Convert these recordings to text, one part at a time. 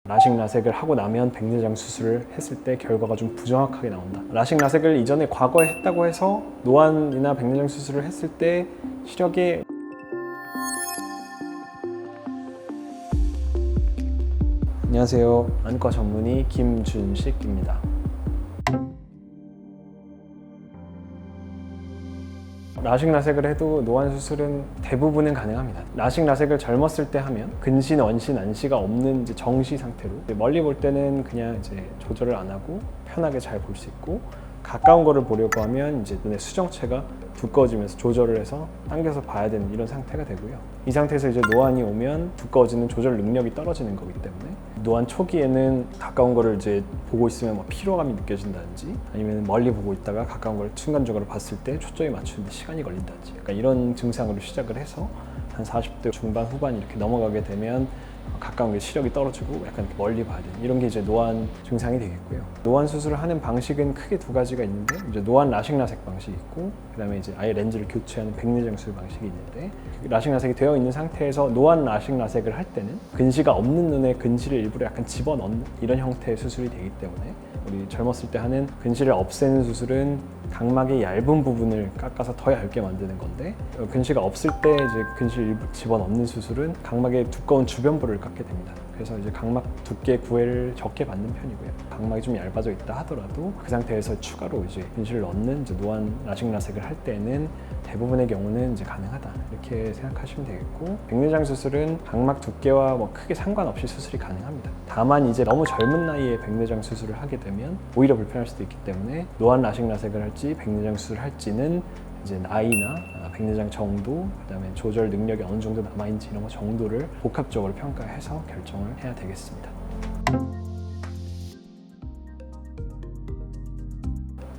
라식 라섹을 하고 나면 백내장 수술을 했을 때 결과가 좀 부정확하게 나온다. 라식 라섹을 이전에 과거에 했다고 해서 노안이나 백내장 수술을 했을 때 시력에 안녕하세요. 안과 전문의 김준식입니다. 라식 라섹을 해도 노안 수술은 대부분은 가능합니다. 라식 라섹을 젊었을 때 하면 근신, 원신, 안시가 없는 이제 정시 상태로 멀리 볼 때는 그냥 이제 조절을 안 하고 편하게 잘 볼 수 있고, 가까운 거를 보려고 하면 이제 눈의 수정체가 두꺼워지면서 조절을 해서 당겨서 봐야 되는 이런 상태가 되고요. 이 상태에서 이제 노안이 오면 두꺼워지는 조절 능력이 떨어지는 거기 때문에 노안 초기에는 가까운 거를 이제 보고 있으면 뭐 피로감이 느껴진다든지, 아니면 멀리 보고 있다가 가까운 걸 순간적으로 봤을 때 초점이 맞추는데 시간이 걸린다든지, 그러니까 이런 증상으로 시작을 해서 한 40대 중반 후반 이렇게 넘어가게 되면 가까운 게 시력이 떨어지고 약간 멀리 봐야 되는 이런 게 이제 노안 증상이 되겠고요. 노안 수술을 하는 방식은 크게 두 가지가 있는데, 이제 노안 라식 라섹 방식이 있고, 그다음에 이제 아예 렌즈를 교체하는 백내장 수술 방식이 있는데, 라식 라섹이 되어 있는 상태에서 노안 라식 라섹을 할 때는 근시가 없는 눈에 근시를 일부러 약간 집어넣는 이런 형태의 수술이 되기 때문에, 우리 젊었을 때 하는 근시를 없애는 수술은 각막의 얇은 부분을 깎아서 더 얇게 만드는 건데, 근시가 없을 때 이제 근시를 일부 집어넣는 수술은 각막의 두꺼운 주변부를 깎게 됩니다. 그래서 이제 각막 두께 구애를 적게 받는 편이고요. 각막이 좀 얇아져 있다 하더라도 그 상태에서 추가로 이제 근시를 넣는 이제 노안 라식 라섹을 할 때는 대부분의 경우는 이제 가능하다, 이렇게 생각하시면 되겠고, 백내장 수술은 각막 두께와 뭐 크게 상관없이 수술이 가능합니다. 다만 이제 너무 젊은 나이에 백내장 수술을 하게 되면 오히려 불편할 수도 있기 때문에 노안 라식 라섹을 할지 백내장 수술을 할지는 이제 나이나 백내장 정도, 그다음에 조절 능력이 어느 정도 남아있는지 이런 거 정도를 복합적으로 평가해서 결정을 해야 되겠습니다.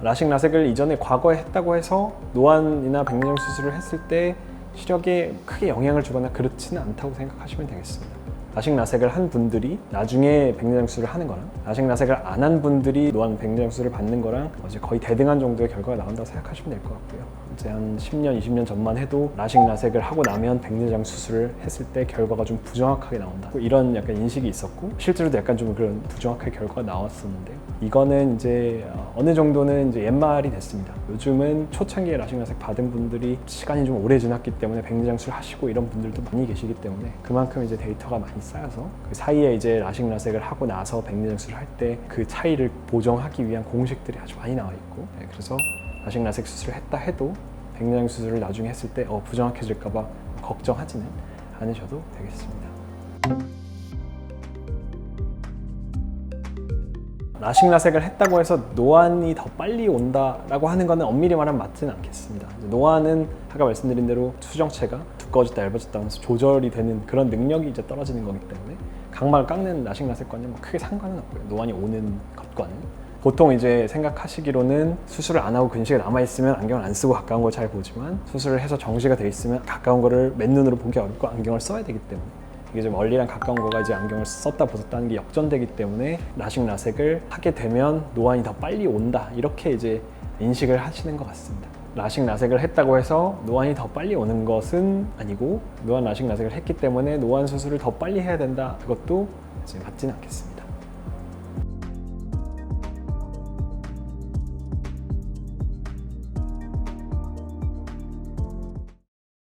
라식 라섹을 이전에 과거에 했다고 해서 노안이나 백내장 수술을 했을 때 시력에 크게 영향을 주거나 그렇지는 않다고 생각하시면 되겠습니다. 라식 라섹을 한 분들이 나중에 백내장 수술을 하는 거랑 라식 라섹을 안 한 분들이 노안 백내장 수술을 받는 거랑 이제 거의 대등한 정도의 결과가 나온다고 생각하시면 될 것 같고요. 이제 한 10년, 20년 전만 해도 라식 라섹을 하고 나면 백내장 수술을 했을 때 결과가 좀 부정확하게 나온다, 이런 약간 인식이 있었고, 실제로도 약간 좀 그런 부정확하게 결과가 나왔었는데요. 이거는 이제 어느 정도는 이제 옛말이 됐습니다. 요즘은 초창기에 라식 라섹 받은 분들이 시간이 좀 오래 지났기 때문에 백내장 수술 하시고 이런 분들도 많이 계시기 때문에 그만큼 이제 데이터가 많이 쌓여서 그 사이에 이제 라식 라섹을 하고 나서 백내장 수술을 할 때 그 차이를 보정하기 위한 공식들이 아주 많이 나와 있고, 그래서 라식 라섹 수술을 했다 해도 백내장 수술을 나중에 했을 때 부정확해질까 봐 걱정하지는 않으셔도 되겠습니다. 라식 라섹을 했다고 해서 노안이 더 빨리 온다라고 하는 거는 엄밀히 말하면 맞지는 않겠습니다. 노안은 아까 말씀드린 대로 수정체가 두꺼워졌다 얇아졌다 하면서 조절이 되는 그런 능력이 이제 떨어지는 거기 때문에 각막을 깎는 라식 라섹과는 뭐 크게 상관은 없고요. 노안이 오는 것과는. 보통 이제 생각하시기로는 수술을 안 하고 근시가 남아있으면 안경을 안 쓰고 가까운 걸 잘 보지만, 수술을 해서 정시가 돼 있으면 가까운 거를 맨눈으로 보기 어렵고 안경을 써야 되기 때문에, 이게 좀 멀리랑 가까운 거가 이제 안경을 썼다 벗었다 하는 게 역전되기 때문에 라식 라섹을 하게 되면 노안이 더 빨리 온다, 이렇게 이제 인식을 하시는 것 같습니다. 라식 라섹을 했다고 해서 노안이 더 빨리 오는 것은 아니고, 노안 라식 라섹을 했기 때문에 노안 수술을 더 빨리 해야 된다, 그것도 이제 맞지는 않겠습니다.